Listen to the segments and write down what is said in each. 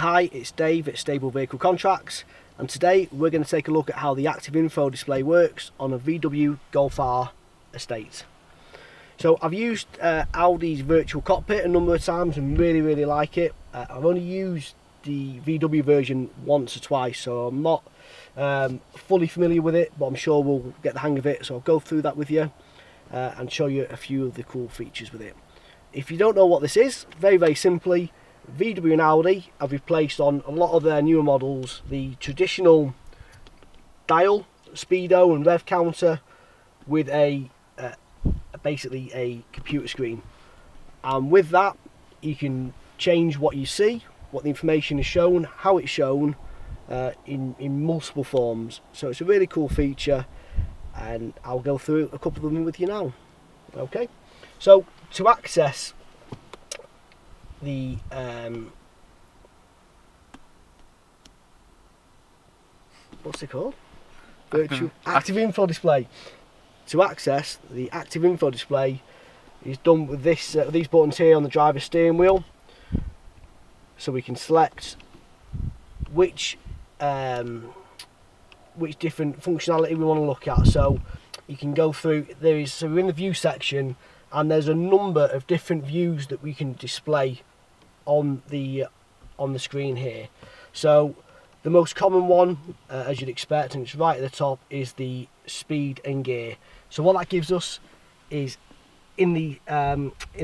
Hi, it's Dave at Stable Vehicle Contracts, and today we're going to take a look at how the Active Info Display works on a VW Golf R Estate. So I've used Audi's virtual cockpit a number of times and really like it. I've only used the VW version once or twice, so I'm not fully familiar with it, but I'm sure we'll get the hang of it. So I'll go through that with you and show you a few of the cool features with it. If you don't know what this is, very simply, VW and Audi have replaced on a lot of their newer models the traditional dial, speedo and rev counter with basically a computer screen, and with that you can change what you see, what the information is shown, how it's shown in multiple forms. So it's a really cool feature, and I'll go through a couple of them with you now. Okay, so to access the what's it called? Virtual Active Info Display. To access the Active Info Display is done with this these buttons here on the driver's steering wheel. So we can select which different functionality we want to look at. So you can go through. So we're in the view section, and there's a number of different views that we can display on the screen here. So the most common one, as you'd expect, and it's right at the top, is the speed and gear. So what that gives us is in the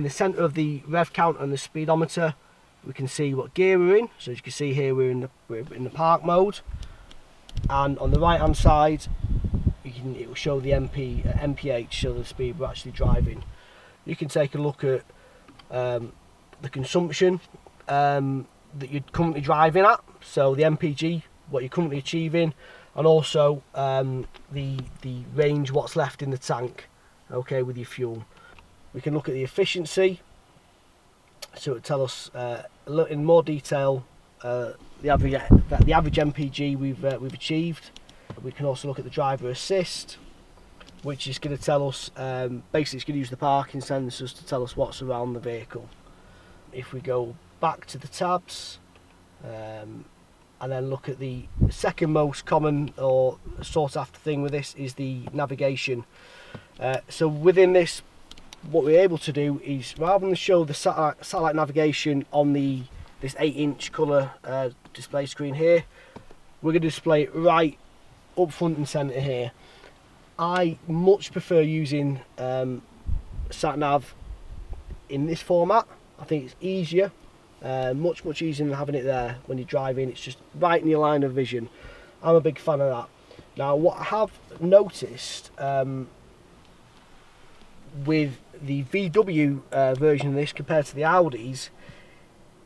centre of the rev counter and the speedometer, we can see what gear we're in. So as you can see here, we're in the park mode, and on the right hand side, it will show the MPH, so the speed we're actually driving. You can take a look at the consumption that you're currently driving at, so the MPG, what you're currently achieving, and also the range, what's left in the tank, okay, with your fuel. We can look at the efficiency, so it'll tell us in more detail the average MPG we've achieved. We can also look at the driver assist, which is going to tell us, basically it's going to use the parking sensors to tell us what's around the vehicle. If we go back to the tabs and then look at the second most common or sought after thing with this is the navigation. So within this, what we're able to do is, rather than show the satellite navigation on this 8-inch colour display screen here, we're going to display it right up front and centre here. I much prefer using sat nav in this format. I think it's easier, much easier than having it there when you're driving. It's just right in your line of vision. I'm a big fan of that. Now, what I have noticed with the VW version of this compared to the Audis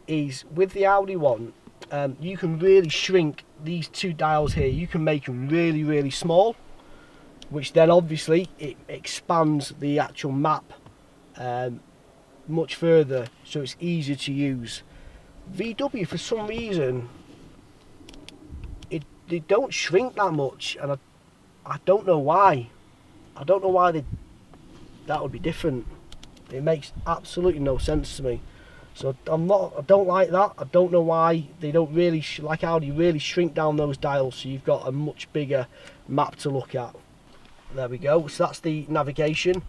is, with the Audi one, you can really shrink these two dials here. You can make them really small, which then obviously it expands the actual map much further, so it's easier to use. VW, for some reason, they don't shrink that much, and I don't know why. I don't know why that would be different. It makes absolutely no sense to me. So I don't like that. I don't know why they don't really, like Audi, really shrink down those dials, so you've got a much bigger map to look at. There we go. So that's the navigation.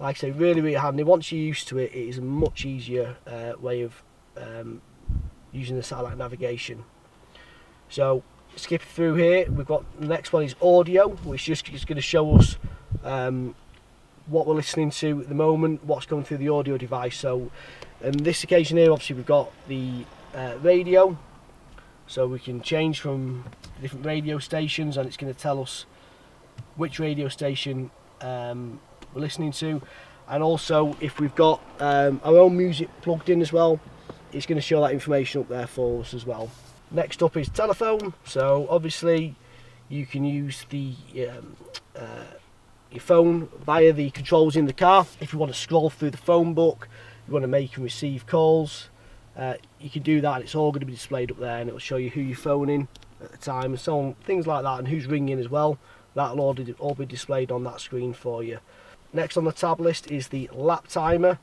Like I say, really handy. Once you're used to it, it is a much easier way of using the satellite navigation. So skip through here, we've got the next one is audio, which is going to show us what we're listening to at the moment, what's going through the audio device. So in this occasion here, obviously we've got the radio, so we can change from different radio stations, and it's going to tell us which radio station we're listening to. And also, if we've got our own music plugged in as well, it's going to show that information up there for us as well. Next up is telephone. So obviously you can use the your phone via the controls in the car. If you want to scroll through the phone book, you want to make and receive calls, you can do that. It's all going to be displayed up there, and it will show you who you're phoning at the time and so on, things like that, and who's ringing as well. That'll all be displayed on that screen for you. Next on the tab list is the lap timer.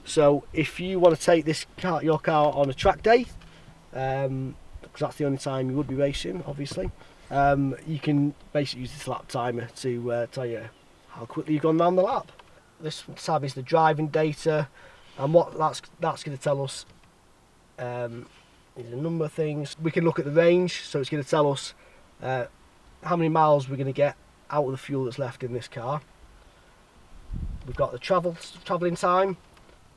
So if you want to take your car on a track day, because that's the only time you would be racing, obviously. You can basically use this lap timer to tell you how quickly you've gone round the lap. This tab is the driving data, and what that's going to tell us is a number of things. We can look at the range, so it's going to tell us how many miles we're going to get out of the fuel that's left in this car. We've got the travelling time,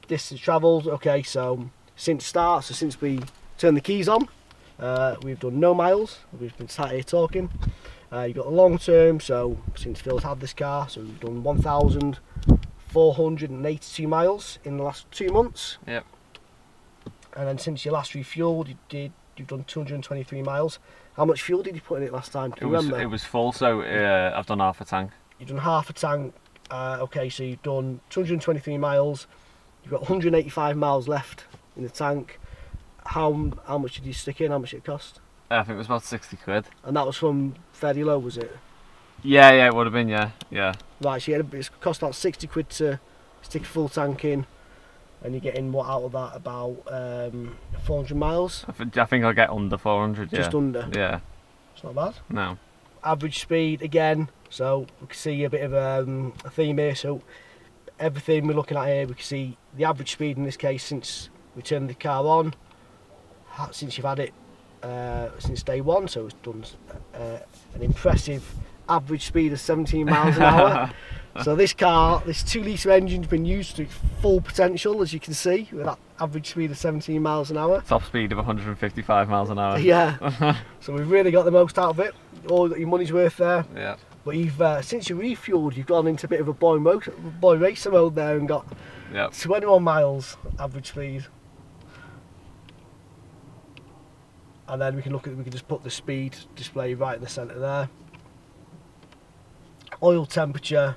distance travelled. Okay, so since start, so since we turned the keys on, we've done no miles. We've been sat here talking. You've got the long term, so since Phil's had this car, so we've done 1,482 miles in the last 2 months. Yep. And then since you last refueled, you've done 223 miles. How much fuel did you put in it last time? Do you remember? It was full, so I've done half a tank. You've done half a tank. Okay, so you've done 223 miles. You've got 185 miles left in the tank. How much did you stick in? How much did it cost? I think it was about 60 quid. And that was from fairly low, was it? Yeah, it would have been, yeah. Right, so it's cost about 60 quid to stick a full tank in, and you're getting what out of that? About 400 miles? I think I'll get under 400, yeah. Just under? Yeah. It's not bad. No. Average speed, again, so we can see a bit of a theme here. So everything we're looking at here, we can see the average speed in this case since we turned the car on, since you've had it since day one, so it's done an impressive average speed of 17 miles an hour. So this car, this 2-litre engine's been used to its full potential, as you can see, with that average speed of 17 miles an hour. Top speed of 155 miles an hour. Yeah. So we've really got the most out of it. All got your money's worth there. Yeah. But you've since you refueled, you've gone into a bit of a boy racer mode there and got 21 miles average speed. And then we can just put the speed display right in the centre there. Oil temperature,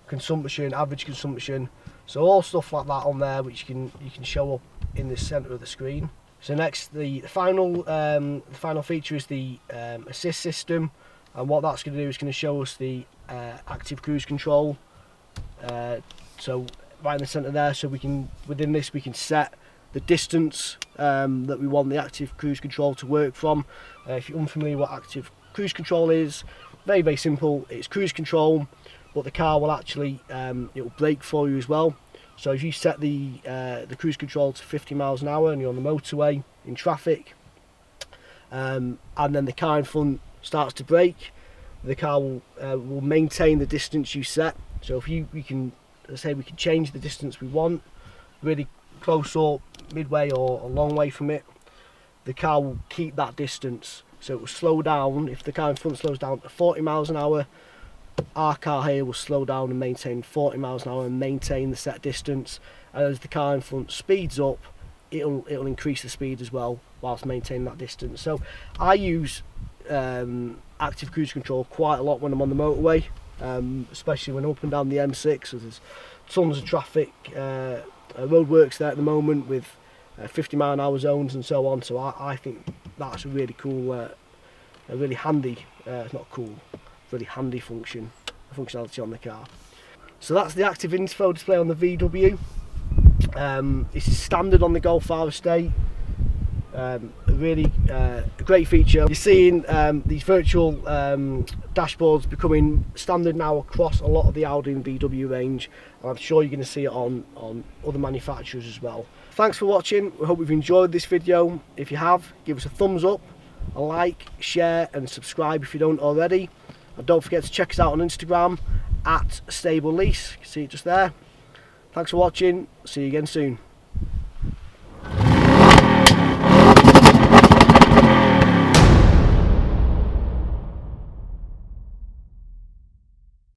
consumption, average consumption, so all stuff like that on there, which you can show up in the centre of the screen. So next, the final feature is the assist system, and what that's going to do is going to show us the active cruise control. So right in the centre there, so within this we can set the distance that we want the active cruise control to work from. If you're unfamiliar what active cruise control is, very, very simple. It's cruise control, but the car will actually it'll brake for you as well. So if you set the cruise control to 50 miles an hour and you're on the motorway in traffic, and then the car in front starts to brake, the car will maintain the distance you set. So if we can change the distance we want, really close up, midway or a long way from it, the car will keep that distance. So it will slow down. If the car in front slows down to 40 miles an hour, our car here will slow down and maintain 40 miles an hour and maintain the set distance. And as the car in front speeds up, it'll increase the speed as well whilst maintaining that distance. So I use active cruise control quite a lot when I'm on the motorway, especially when up and down the M6. So there's tons of traffic, roadworks there at the moment with 50 mile an hour zones and so on. So I think that's a really cool, a really handy, it's not cool, really handy functionality on the car. So that's the active info display on the VW. This is standard on the Golf R Estate. A really great feature. You're seeing these virtual dashboards becoming standard now across a lot of the Audi and VW range, and I'm sure you're going to see it on other manufacturers as well. Thanks for watching. I hope you've enjoyed this video. If you have, give us a thumbs up, a like, share and subscribe if you don't already. And don't forget to check us out on Instagram @StableLease. You can see it just there. Thanks for watching. See you again soon.